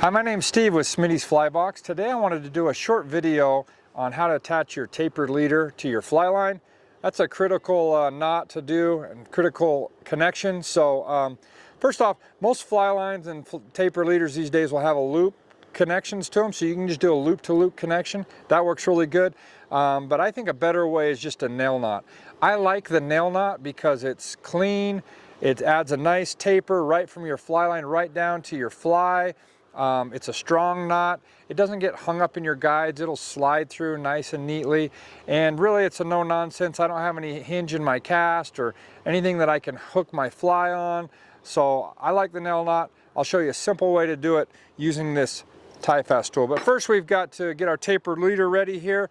Hi, my name's Steve with Smitty's Fly Box. Today I wanted to do a short video on how to attach your tapered leader to your fly line. That's a critical knot to do and critical connection. So first off, most fly lines and tapered leaders these days will have a loop connections to them, so you can just do a loop-to-loop connection. That works really good. But I think a better way is just a nail knot. I like the nail knot because it's clean. It adds a nice taper right from your fly line right down to your fly. It's a strong knot. It doesn't get hung up in your guides. It'll slide through nice and neatly. And really, it's a no-nonsense. I don't have any hinge in my cast or anything that I can hook my fly on. So I like the nail knot. I'll show you a simple way to do it using this tie fast tool. But first, we've got to get our tapered leader ready here.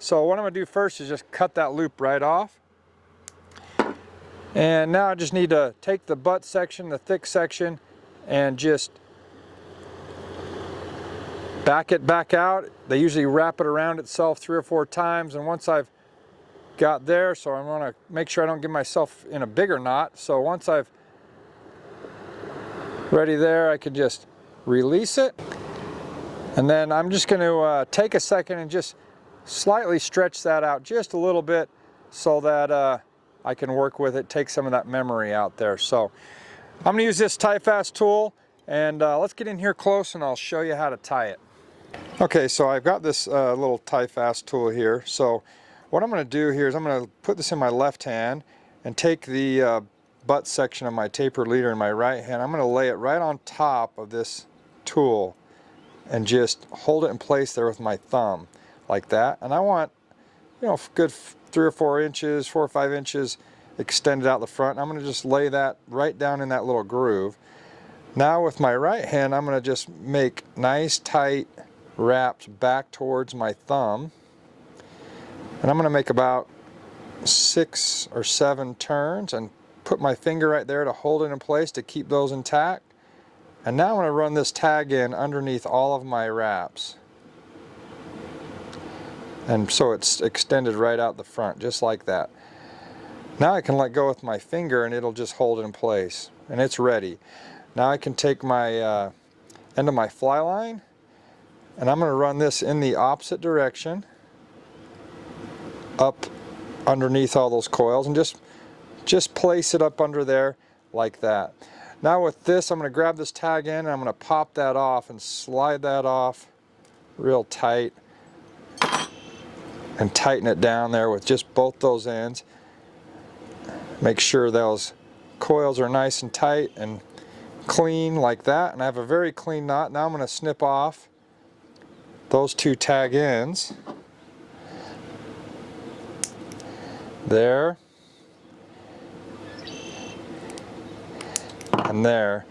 So what I'm going to do first is just cut that loop right off. And now I just need to take the butt section, the thick section, and just back it back out. They usually wrap it around itself 3 or 4 times, and once I've got there, so I want to make sure I don't get myself in a bigger knot. So once I've ready there, I can just release it, and then I'm just going to take a second and just slightly stretch that out just a little bit so that I can work with it, take some of that memory out there. So I'm going to use this tie fast tool, and let's get in here close and I'll show you how to tie it. Okay, so I've got this little tie fast tool here. So what I'm going to do here is I'm going to put this in my left hand and take the butt section of my tapered leader in my right hand. I'm going to lay it right on top of this tool and just hold it in place there with my thumb like that. And I want, you know, good 3 or 4 inches, 4 or 5 inches extended out the front. And I'm going to just lay that right down in that little groove. Now with my right hand, I'm going to just make nice tight wraps back towards my thumb, and I'm going to make about 6 or 7 turns and put my finger right there to hold it in place to keep those intact. And now I'm going to run this tag in underneath all of my wraps, and so it's extended right out the front just like that. Now I can let go with my finger and it'll just hold it in place, and it's ready. Now I can take my end of my fly line, and I'm going to run this in the opposite direction up underneath all those coils, and just place it up under there like that. Now with this, I'm going to grab this tag in and I'm going to pop that off and slide that off real tight and tighten it down there with just both those ends. Make sure those coils are nice and tight and clean like that, and I have a very clean knot. Now I'm going to snip off those 2 tag ends there and there,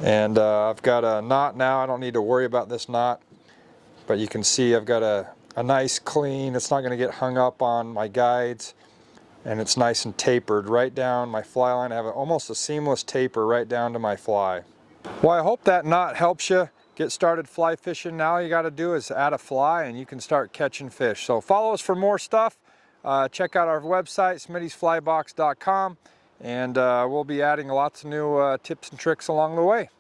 and I've got a knot now. I don't need to worry about this knot, but you can see I've got a nice clean, it's not going to get hung up on my guides, and it's nice and tapered right down my fly line. I have almost a seamless taper right down to my fly. Well, I hope that knot helps you get started fly fishing. Now all you got to do is add a fly and you can start catching fish. So follow us for more stuff. Check out our website, smittysflybox.com, and we'll be adding lots of new tips and tricks along the way.